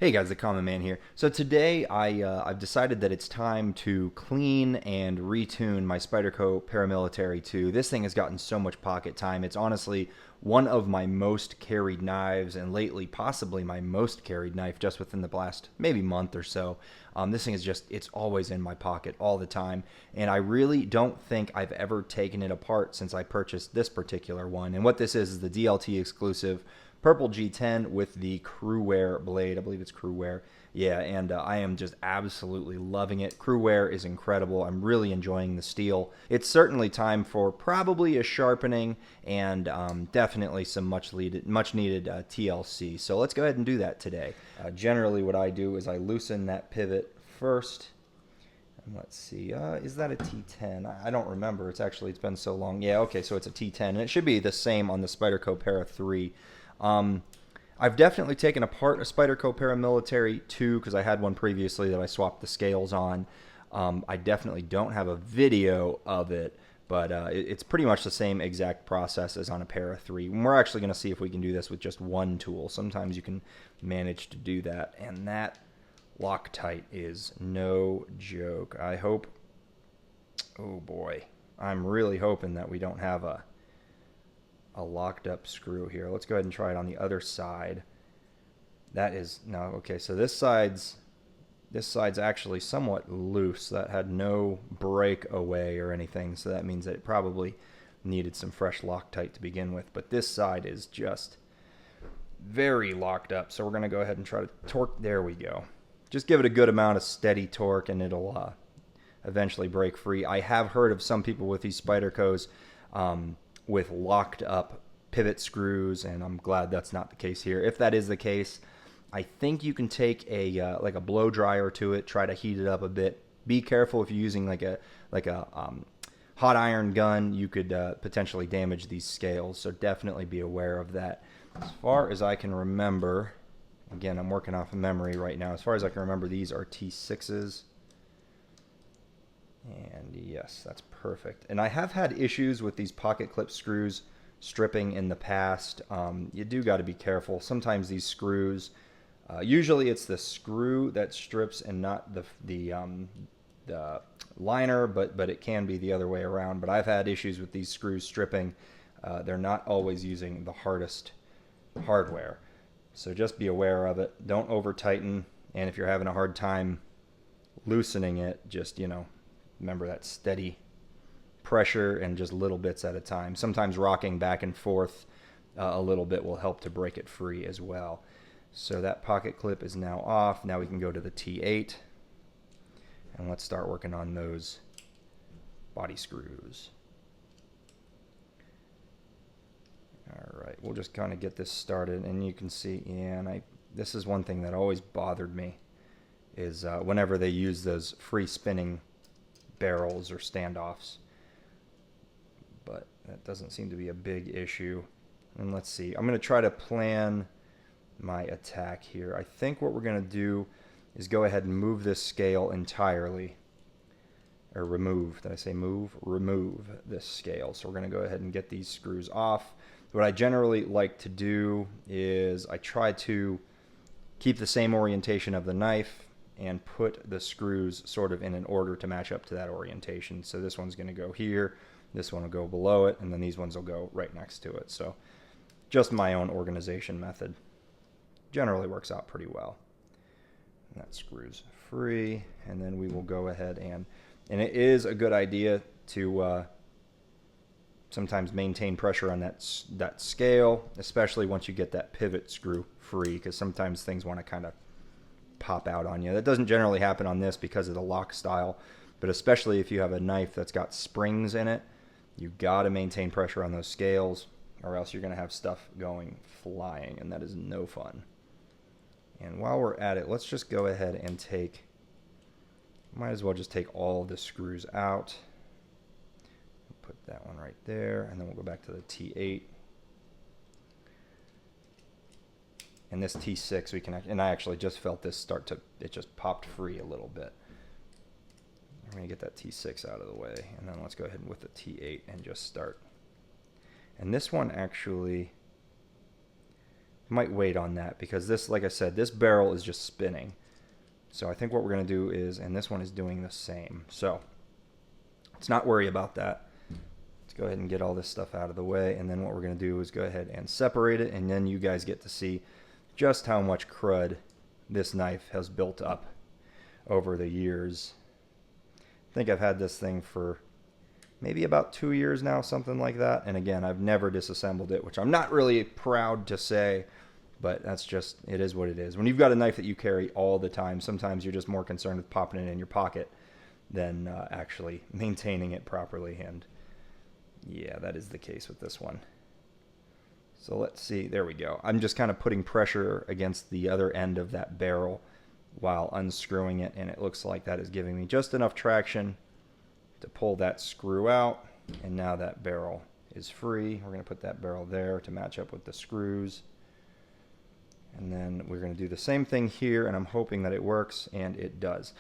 Hey guys, the Common Man here. So today I've decided that it's time to clean and retune my Spyderco Paramilitary 2. This thing has gotten so much pocket time. It's honestly one of my most carried knives, and lately possibly my most carried knife just within the last maybe month or so. This thing is just, it's always in my pocket all the time, and I really don't think I've ever taken it apart since I purchased this particular one. And what this is the DLT exclusive purple G10 with the crew wear blade. I believe it's crew wear. Yeah, and I am just absolutely loving it. Crew wear is incredible. I'm really enjoying the steel. It's certainly time for probably a sharpening and definitely some much needed TLC. So let's go ahead and do that today. Generally what I do is I loosen that pivot first. And let's see, is that a T10? I don't remember. It's been so long. Yeah, okay, so it's a T10, and it should be the same on the Spyderco Para 3. I've definitely taken apart a Spyderco Paramilitary 2 because I had one previously that I swapped the scales on. I definitely don't have a video of it, but it's pretty much the same exact process as on a Para 3. And we're actually going to see if we can do this with just one tool. Sometimes you can manage to do that, and that Loctite is no joke. I hope, oh boy, I'm really hoping that we don't have a locked up screw here. Let's go ahead and try it on the other side. That is, no, okay, so this side's actually somewhat loose. That had no breakaway or anything, so that means that it probably needed some fresh Loctite to begin with. But this side is just very locked up, so we're going to go ahead and try to torque. There we go. Just give it a good amount of steady torque and it'll eventually break free. I have heard of some people with these Spydercos with locked up pivot screws, and I'm glad that's not the case here. If that is the case, I think you can take a like a blow dryer to it, try to heat it up a bit. Be careful if you're using like a hot iron gun. You could potentially damage these scales, so definitely be aware of that. As far as I can remember, again, I'm working off of memory right now. As far as I can remember, these are T6s. And yes, that's perfect. And I have had issues with these pocket clip screws stripping in the past. You do got to be careful. Sometimes these screws, usually it's the screw that strips and not the liner, but it can be the other way around. But I've had issues with these screws stripping. They're not always using the hardest hardware. So just be aware of it. Don't over tighten. And if you're having a hard time loosening it, just, remember that steady pressure and just little bits at a time. Sometimes rocking back and forth a little bit will help to break it free as well. So that pocket clip is now off. Now we can go to the T8 and let's start working on those body screws. Alright, we'll just kind of get this started, and you can see, and this is one thing that always bothered me, is whenever they use those free spinning barrels or standoffs. But that doesn't seem to be a big issue. And let's see, I'm going to try to plan my attack here. I think what we're going to do is go ahead and move this scale entirely. Or remove, did I say move? Remove this scale. So we're going to go ahead and get these screws off. What I generally like to do is I try to keep the same orientation of the knife and put the screws sort of in an order to match up to that orientation. So this one's going to go here, this one will go below it, and then these ones will go right next to it. So just my own organization method. Generally works out pretty well. And that screws free, and then we will go ahead and it is a good idea to sometimes maintain pressure on that scale, especially once you get that pivot screw free, because sometimes things want to kind of pop out on you. That doesn't generally happen on this because of the lock style, but especially if you have a knife that's got springs in it, you got to maintain pressure on those scales, or else you're going to have stuff going flying, and that is no fun. And while we're at it, let's just go ahead and might as well just take all the screws out. Put that one right there, and then we'll go back to the T8. And this T6 we can, and I actually just felt this it just popped free a little bit. I'm going to get that T6 out of the way, and then let's go ahead with the T8 and just start. And this one actually, Might wait on that because this, like I said, this barrel is just spinning. So I think what we're going to do is, and this one is doing the same. So let's not worry about that. Let's go ahead and get all this stuff out of the way. And then what we're going to do is go ahead and separate it. And then you guys get to see just how much crud this knife has built up over the years. I think I've had this thing for maybe about 2 years now, something like that. And again, I've never disassembled it, which I'm not really proud to say, but that's just, it is what it is. When you've got a knife that you carry all the time, sometimes you're just more concerned with popping it in your pocket than actually maintaining it properly. And yeah, that is the case with this one. So let's see, there we go. I'm just kind of putting pressure against the other end of that barrel while unscrewing it, and it looks like that is giving me just enough traction to pull that screw out, and now that barrel is free. We're going to put that barrel there to match up with the screws, and then we're going to do the same thing here, and I'm hoping that it works, and it does.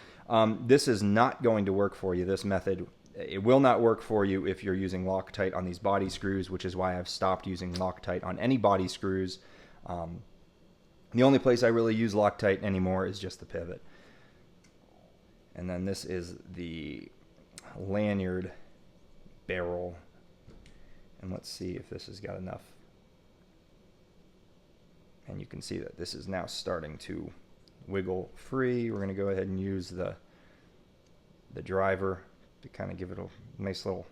This is not going to work for you, this method. It will not work for you if you're using Loctite on these body screws, which is why I've stopped using Loctite on any body screws. The only place I really use Loctite anymore is just the pivot. And then this is the lanyard barrel, and let's see if this has got enough. And you can see that this is now starting to wiggle free. We're going to go ahead and use the driver to kind of give it a nice little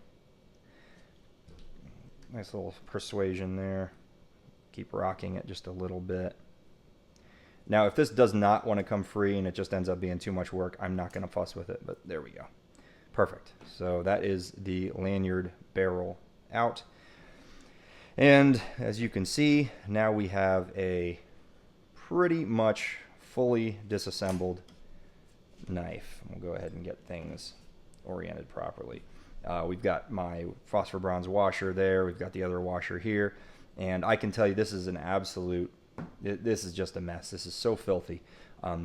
persuasion there. Keep rocking it just a little bit. Now, if this does not want to come free and it just ends up being too much work, I'm not going to fuss with it, but there we go. Perfect. So that is the lanyard barrel out. And as you can see, now we have a pretty much fully disassembled knife. We'll go ahead and get things oriented properly. We've got my phosphor bronze washer there. We've got the other washer here. And I can tell you this is an absolute, this is just a mess. This is so filthy.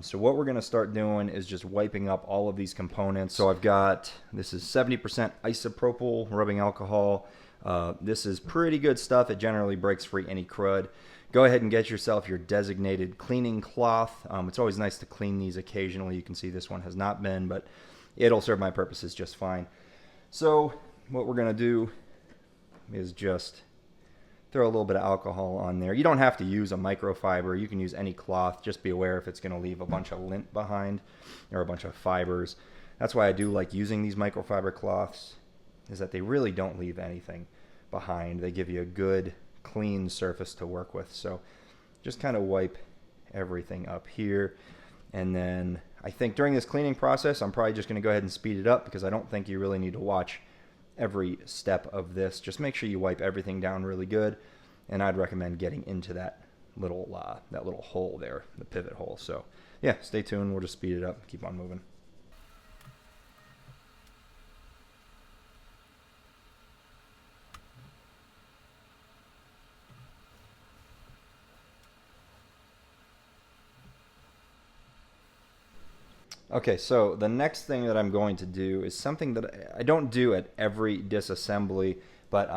So what we're going to start doing is just wiping up all of these components. So I've got, this is 70% isopropyl rubbing alcohol. This is pretty good stuff. It generally breaks free any crud. Go ahead and get yourself your designated cleaning cloth. It's always nice to clean these occasionally. You can see this one has not been, but it'll serve my purposes just fine. So what we're going to do is just throw a little bit of alcohol on there. You don't have to use a microfiber. You can use any cloth. Just be aware if it's going to leave a bunch of lint behind or a bunch of fibers. That's why I do like using these microfiber cloths, is that they really don't leave anything behind. They give you a good, clean surface to work with. So just kind of wipe everything up here. And then I think during this cleaning process, I'm probably just going to go ahead and speed it up because I don't think you really need to watch every step of this. Just make sure you wipe everything down really good, and I'd recommend getting into that little hole there, the pivot hole. So yeah, stay tuned. We'll just speed it up, keep on moving. Okay, so the next thing that I'm going to do is something that I don't do at every disassembly, but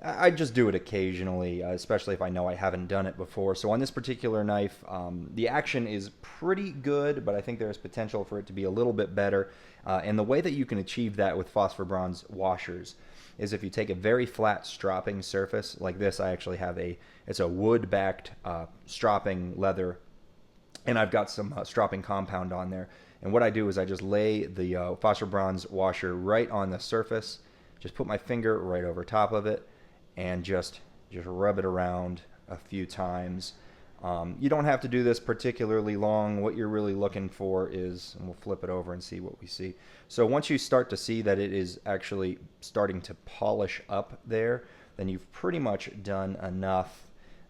I just do it occasionally, especially if I know I haven't done it before. So on this particular knife, the action is pretty good, but I think there's potential for it to be a little bit better. And the way that you can achieve that with phosphor bronze washers is if you take a very flat stropping surface, like this. I actually have it's a wood-backed stropping leather, and I've got some stropping compound on there. And what I do is I just lay the phosphor bronze washer right on the surface, just put my finger right over top of it, and just rub it around a few times. You don't have to do this particularly long. What you're really looking for is, and we'll flip it over and see what we see. So once you start to see that it is actually starting to polish up there, then you've pretty much done enough.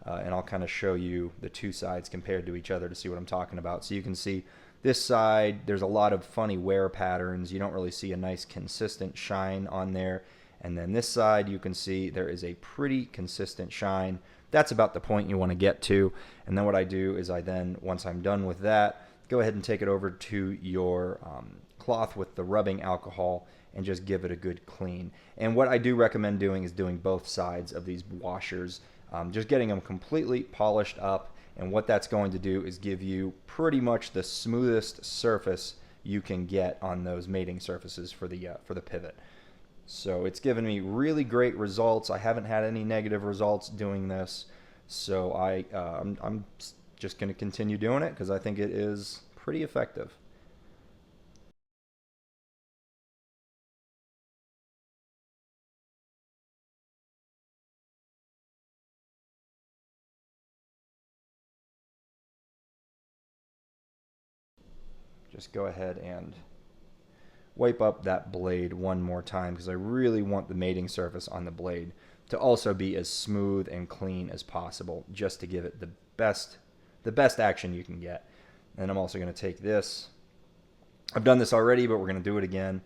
And I'll kind of show you the two sides compared to each other to see what I'm talking about. So you can see this side, there's a lot of funny wear patterns. You don't really see a nice consistent shine on there. And then this side, you can see there is a pretty consistent shine. That's about the point you want to get to. And then what I do is once I'm done with that, go ahead and take it over to your cloth with the rubbing alcohol and just give it a good clean. And what I do recommend doing is doing both sides of these washers. just getting them completely polished up. And what that's going to do is give you pretty much the smoothest surface you can get on those mating surfaces for the pivot. So it's given me really great results. I haven't had any negative results doing this, so I'm just going to continue doing it because I think it is pretty effective. Just go ahead and wipe up that blade one more time because I really want the mating surface on the blade to also be as smooth and clean as possible, just to give it the best action you can get. And I'm also going to take this. I've done this already, but we're going to do it again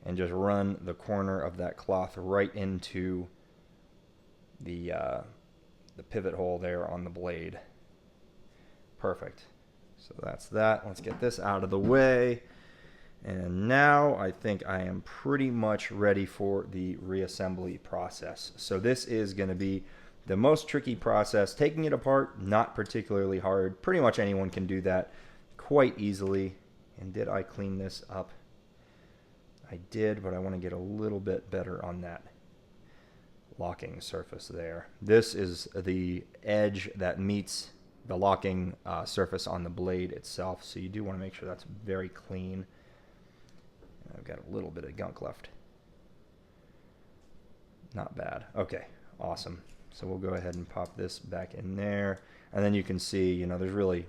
and just run the corner of that cloth right into the pivot hole there on the blade. Perfect. So that's that. Let's get this out of the way. And now I think I am pretty much ready for the reassembly process. So this is going to be the most tricky process. Taking it apart, not particularly hard. Pretty much anyone can do that quite easily. And did I clean this up? I did, but I want to get a little bit better on that locking surface there. This is the edge that meets the locking surface on the blade itself. So you do want to make sure that's very clean. I've got a little bit of gunk left. Not bad. Okay, awesome. So we'll go ahead and pop this back in there. And then you can see, you know, there's really,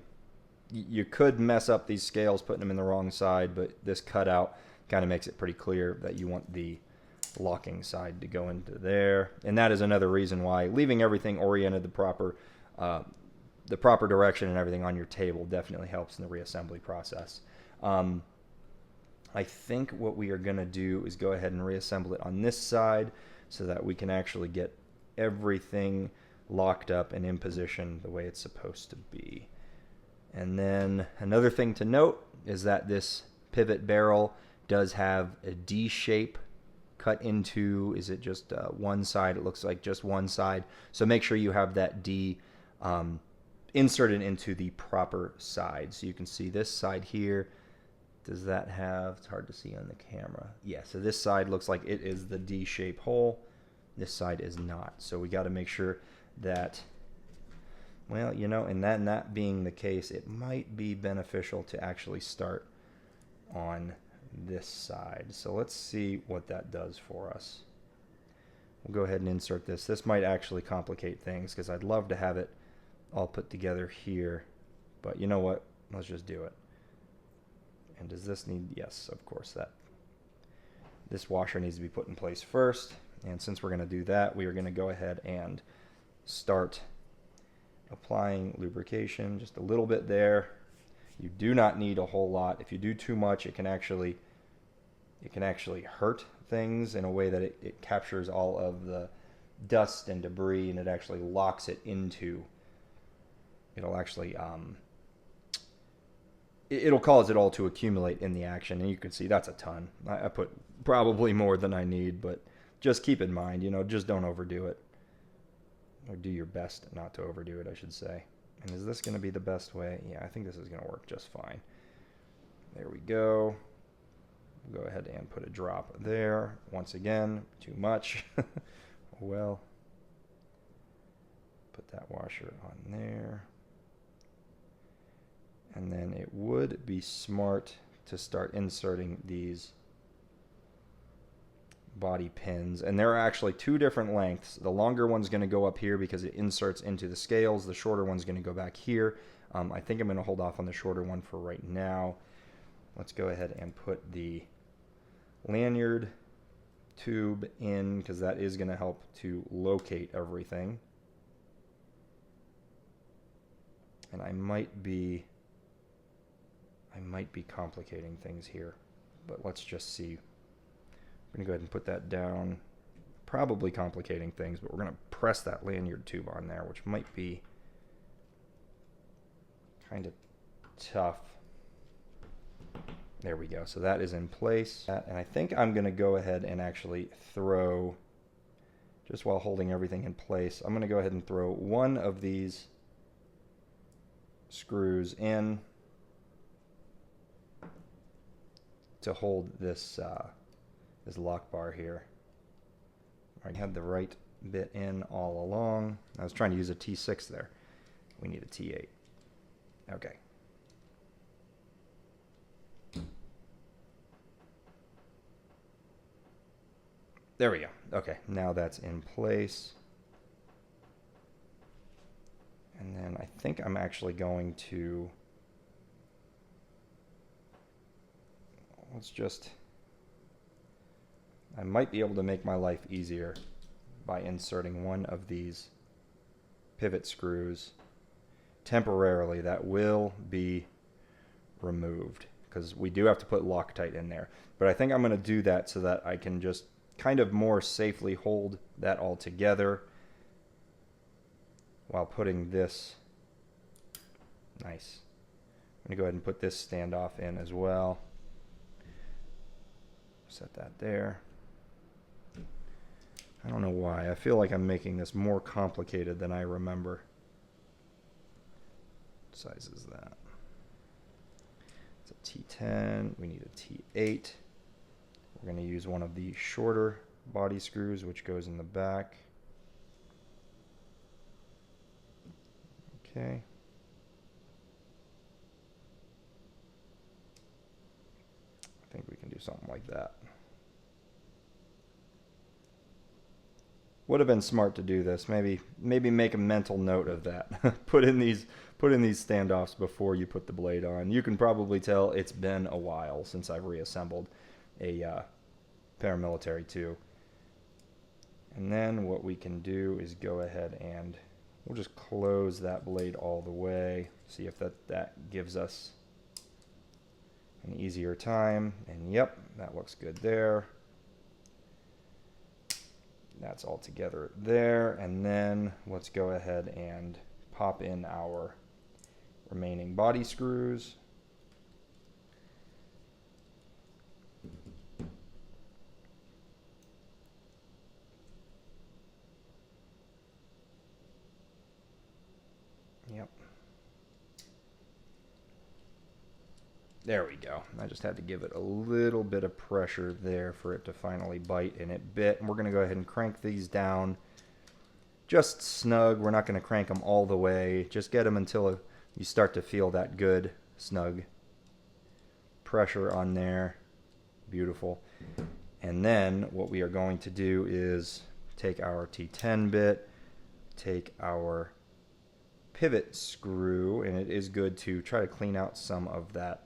you could mess up these scales putting them in the wrong side, but this cutout kind of makes it pretty clear that you want the locking side to go into there. And that is another reason why leaving everything oriented the proper direction and everything on your table definitely helps in the reassembly process. I think what we are going to do is go ahead and reassemble it on this side so that we can actually get everything locked up and in position the way it's supposed to be. And then another thing to note is that this pivot barrel does have a D shape cut into, is it just one side? It looks like just one side. So make sure you have that D inserted into the proper side. So you can see this side here. Does that have, it's hard to see on the camera. Yeah, so this side looks like it is the D-shape hole. This side is not. So we got to make sure that, well, you know, and that being the case, it might be beneficial to actually start on this side. So let's see what that does for us. We'll go ahead and insert this. This might actually complicate things because I'd love to have it all put together here. But you know what? Let's just do it. And does this need, yes, of course, that this washer needs to be put in place first. And since we're going to do that, we are going to go ahead and start applying lubrication just a little bit there. You do not need a whole lot. If you do too much, it can actually hurt things in a way that it captures all of the dust and debris, and it actually locks it into, it'll actually it'll cause it all to accumulate in the action. And you can see that's a ton. I put probably more than I need, but just keep in mind, you know, just don't overdo it. Or do your best not to overdo it, I should say. And is this going to be the best way? Yeah, I think this is going to work just fine. There we go. We'll go ahead and put a drop there. Once again, too much. Well, put that washer on there. And then it would be smart to start inserting these body pins. And there are actually two different lengths. The longer one's going to go up here because it inserts into the scales. The shorter one's going to go back here. I think I'm going to hold off on the shorter one for right now. Let's go ahead and put the lanyard tube in because that is going to help to locate everything. And I might be complicating things here, but let's just see. I'm going to go ahead and put that down. Probably complicating things, but we're going to press that lanyard tube on there, which might be kind of tough. There we go. So that is in place. And I think I'm going to go ahead and actually throw just while holding everything in place, I'm going to go ahead and throw one of these screws in to hold this this lock bar here. I had the right bit in all along. I was trying to use a T6 there. We need a T8. Okay. There we go. Okay, now that's in place. And then I think I'm actually going to, I might be able to make my life easier by inserting one of these pivot screws temporarily. That will be removed because we do have to put Loctite in there. But I think I'm going to do that so that I can just kind of more safely hold that all together while putting this. Nice. I'm going to go ahead and put this standoff in as well. Set that there. I don't know why. I feel like I'm making this more complicated than I remember. What size is that? It's a T10. We need a T8. We're going to use one of the shorter body screws, which goes in the back. Okay. I think we can do something like that. Would have been smart to do this. Maybe make a mental note of that. put in these standoffs before you put the blade on. You can probably tell it's been a while since I've reassembled a Paramilitary 2. And then what we can do is go ahead and we'll just close that blade all the way. See if that gives us an easier time. And yep, that looks good there. That's all together there. And then let's go ahead and pop in our remaining body screws. Yep. There we go. I just had to give it a little bit of pressure there for it to finally bite, and it bit. And we're going to go ahead and crank these down just snug. We're not going to crank them all the way. Just get them until you start to feel that good, snug pressure on there. Beautiful. And then what we are going to do is take our T10 bit, take our pivot screw, and it is good to try to clean out some of that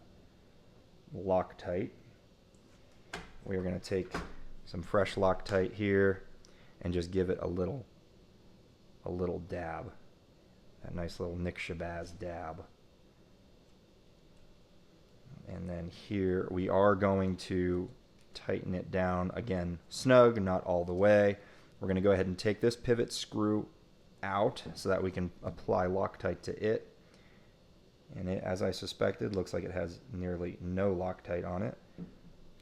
Loctite. We are going to take some fresh Loctite here and just give it a little dab. That nice little Nick Shabazz dab. And then here we are going to tighten it down again, snug, not all the way. We're going to go ahead and take this pivot screw out so that we can apply Loctite to it. And it, as I suspected, looks like it has nearly no Loctite on it.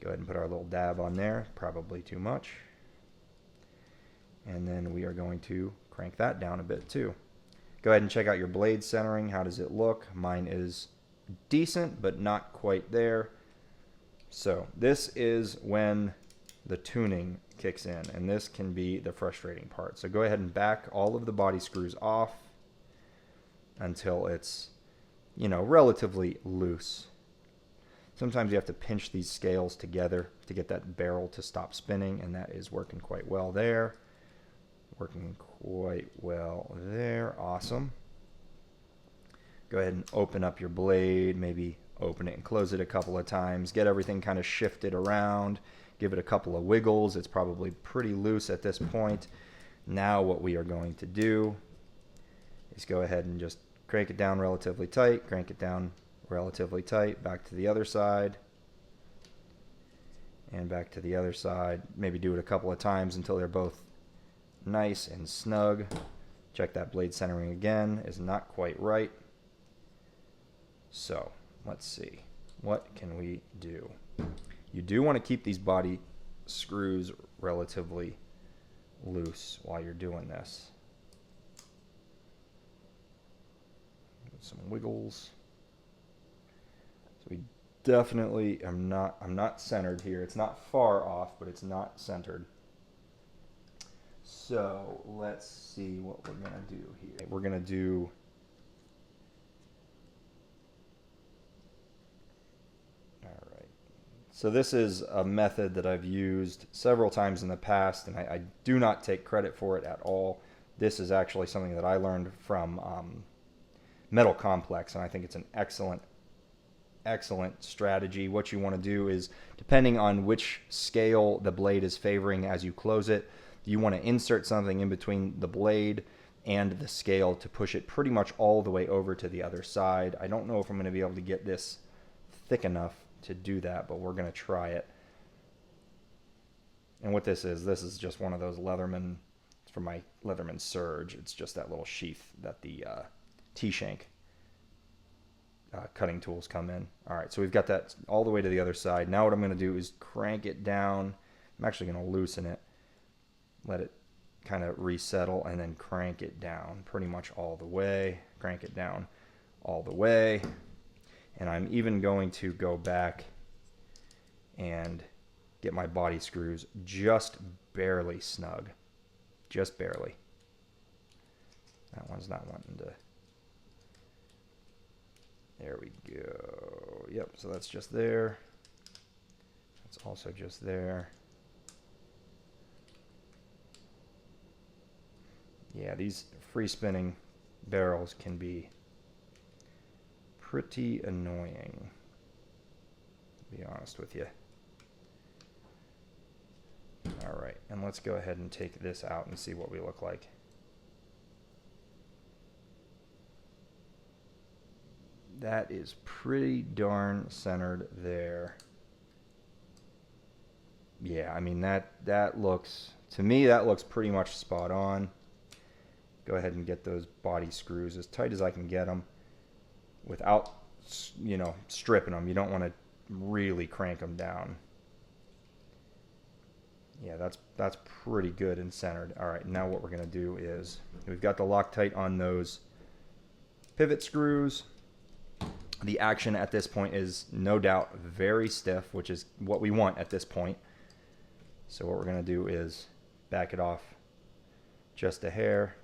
Go ahead and put our little dab on there, probably too much. And then we are going to crank that down a bit too. Go ahead and check out your blade centering. How does it look? Mine is decent, but not quite there. So this is when the tuning kicks in, and this can be the frustrating part. So go ahead and back all of the body screws off until it's, you know, relatively loose. Sometimes you have to pinch these scales together to get that barrel to stop spinning, and that is working quite well there. Working quite well there. Awesome. Go ahead and open up your blade, maybe open it and close it a couple of times. Get everything kind of shifted around. Give it a couple of wiggles. It's probably pretty loose at this point. Now what we are going to do is go ahead and just crank it down relatively tight, crank it down relatively tight, back to the other side, and back to the other side. Maybe do it a couple of times until they're both nice and snug. Check that blade centering again, is not quite right. So let's see, what can we do? You do want to keep these body screws relatively loose while you're doing this. Some wiggles. So we definitely, I'm not centered here. It's not far off, but it's not centered. So let's see what we're gonna do here. We're gonna do So this is a method that I've used several times in the past, and I do not take credit for it at all. This is actually something that I learned from Metal Complex, and I think it's an excellent strategy. What you want to do is, depending on which scale the blade is favoring as you close it, you want to insert something in between the blade and the scale to push it pretty much all the way over to the other side. I don't know if I'm going to be able to get this thick enough to do that, but we're going to try it. And what this is just one of those Leatherman, it's from my Leatherman Surge. It's just that little sheath that the T-shank cutting tools come in. All right, so we've got that all the way to the other side. Now what I'm going to do is crank it down. I'm actually going to loosen it, let it kind of resettle, and then crank it down pretty much all the way. Crank it down all the way. And I'm even going to go back and get my body screws just barely snug. Just barely. That one's not wanting to. There we go. Yep, so that's just there. That's also just there. Yeah, these free spinning barrels can be pretty annoying, to be honest with you. All right, and let's go ahead and take this out and see what we look like. That is pretty darn centered there. Yeah, I mean that looks, to me, that looks pretty much spot on. Go ahead and get those body screws as tight as I can get them without, you know, stripping them. You don't want to really crank them down. Yeah, that's pretty good and centered. All right, now what we're going to do is, we've got the Loctite on those pivot screws. The action at this point is no doubt very stiff, which is what we want at this point. So what we're going to do is back it off just a hair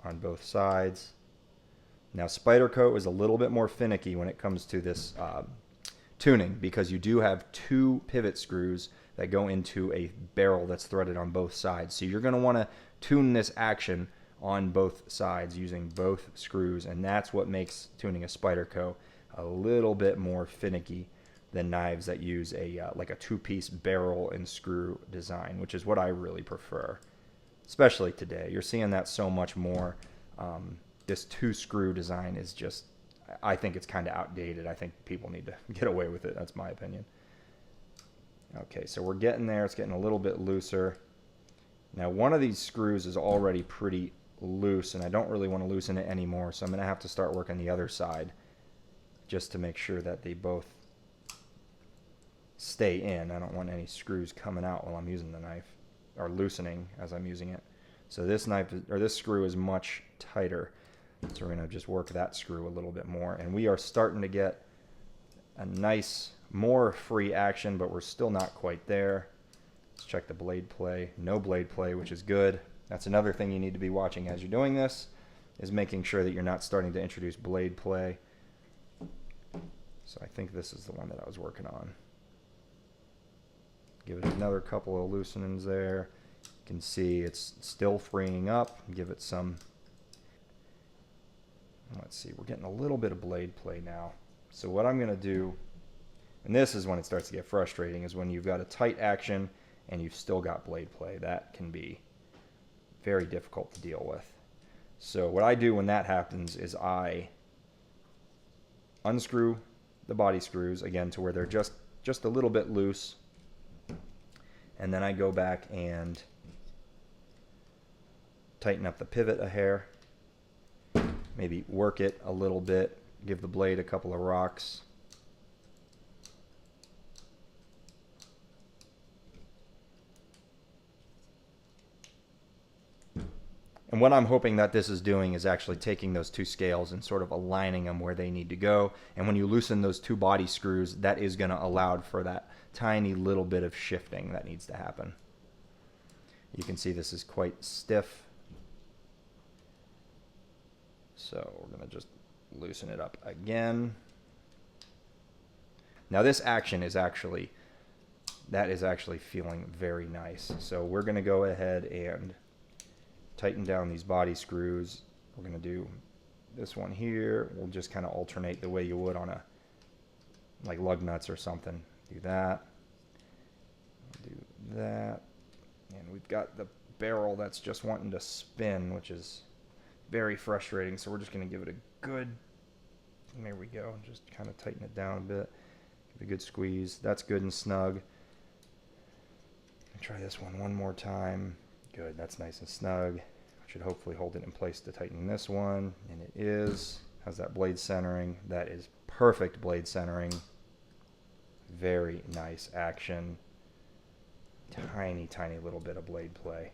on both sides. Now Spyderco is a little bit more finicky when it comes to this tuning, because you do have two pivot screws that go into a barrel that's threaded on both sides. So you're going to want to tune this action on both sides using both screws, and that's what makes tuning a Spyderco a little bit more finicky than knives that use a like a two-piece barrel and screw design, which is what I really prefer, especially today. You're seeing that so much more. This two-screw design is just, I think it's kind of outdated. I think people need to get away with it. That's my opinion. Okay, so we're getting there. It's getting a little bit looser. Now, one of these screws is already pretty loose, and I don't really want to loosen it anymore, so I'm going to have to start working the other side just to make sure that they both stay in. I don't want any screws coming out while I'm using the knife, or loosening as I'm using it. So this knife, or this screw, is much tighter. So we're going to just work that screw a little bit more, and we are starting to get a nice, more free action, but we're still not quite there. Let's check the blade play. No blade play, which is good. That's another thing you need to be watching as you're doing this, is making sure that you're not starting to introduce blade play. So I think this is the one that I was working on. Give it another couple of loosenings there. You can see it's still freeing up. Give it some, let's see, we're getting a little bit of blade play now. So what I'm going to do, and this is when it starts to get frustrating, is when you've got a tight action and you've still got blade play. That can be very difficult to deal with. So what I do when that happens is I unscrew the body screws again to where they're just a little bit loose, and then I go back and tighten up the pivot a hair, maybe work it a little bit, give the blade a couple of rocks. And what I'm hoping that this is doing is actually taking those two scales and sort of aligning them where they need to go. And when you loosen those two body screws, that is going to allow for that tiny little bit of shifting that needs to happen. You can see this is quite stiff. So we're going to just loosen it up again. Now this action is actually, that is actually feeling very nice. So we're going to go ahead and tighten down these body screws. We're going to do this one here. We'll just kind of alternate the way you would on a, like lug nuts or something. Do that. Do that. And we've got the barrel that's just wanting to spin, which is very frustrating. So we're just going to give it a good, there we go. Just kind of tighten it down a bit. Give it a good squeeze. That's good and snug. Try this one more time. Good, that's nice and snug. Should hopefully hold it in place to tighten this one, and it is. How's that blade centering? That is perfect blade centering. Very nice action. Tiny, tiny little bit of blade play.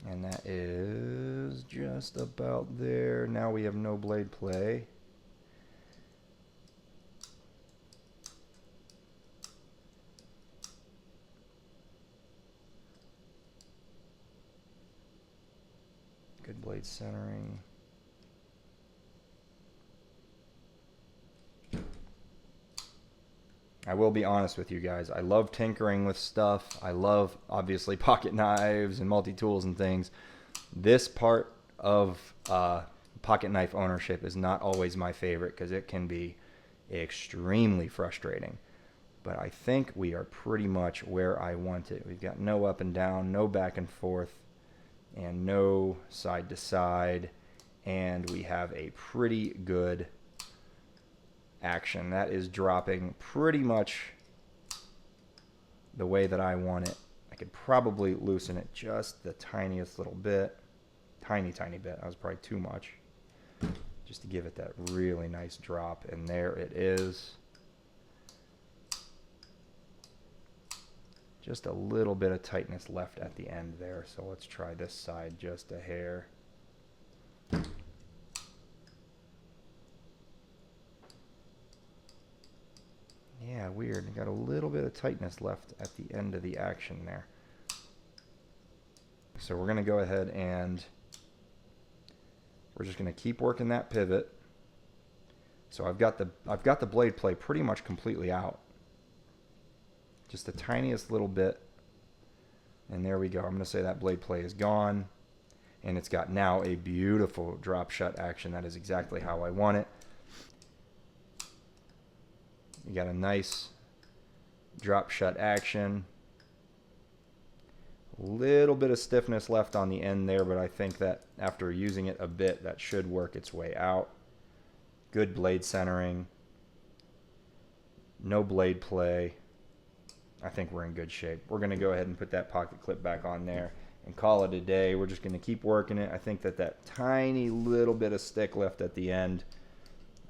And that is just about there. Now we have no blade play. Good blade centering. I will be honest with you guys. I love tinkering with stuff. I love, obviously, pocket knives and multi-tools and things. This part of pocket knife ownership is not always my favorite because it can be extremely frustrating. But I think we are pretty much where I want it. We've got no up and down, no back and forth, and no side to side. And we have a pretty good action. That is dropping pretty much the way that I want it. I could probably loosen it just the tiniest little bit. Tiny bit. That was probably too much. Just to give it that really nice drop. And there it is. Just a little bit of tightness left at the end there. So let's try this side just a hair. Yeah, weird. Got a little bit of tightness left at the end of the action there. So we're going to go ahead and we're just going to keep working that pivot. So I've got the blade play pretty much completely out. Just the tiniest little bit. And there we go. I'm going to say that blade play is gone. And it's got now a beautiful drop shut action. That is exactly how I want it. You got a nice drop shut action. A little bit of stiffness left on the end there, but I think that after using it a bit, that should work its way out. Good blade centering. No blade play. I think we're in good shape. We're going to go ahead and put that pocket clip back on there and call it a day. We're just going to keep working it. I think that tiny little bit of stick left at the end,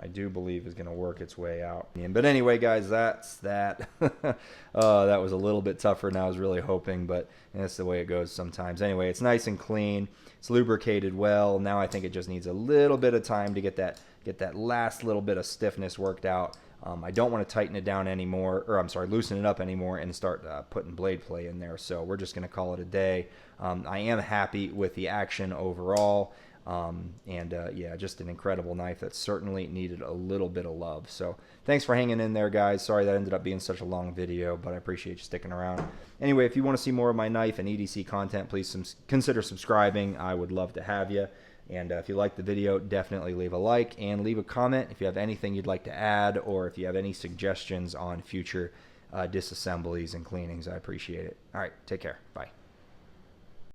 I do believe, is going to work its way out. But anyway, guys, that's that. That was a little bit tougher than I was really hoping, but that's the way it goes sometimes. Anyway, it's nice and clean. It's lubricated well. Now I think it just needs a little bit of time to get that last little bit of stiffness worked out. I don't want to tighten it down anymore, or I'm sorry, loosen it up anymore and start putting blade play in there. So we're just going to call it a day. I am happy with the action overall. Yeah, just an incredible knife that certainly needed a little bit of love. So thanks for hanging in there, guys. Sorry that ended up being such a long video, but I appreciate you sticking around. Anyway, if you want to see more of my knife and EDC content, please consider subscribing. I would love to have you. And if you like the video, definitely leave a like and leave a comment if you have anything you'd like to add, or if you have any suggestions on future disassemblies and cleanings. I appreciate it. All right, take care. Bye.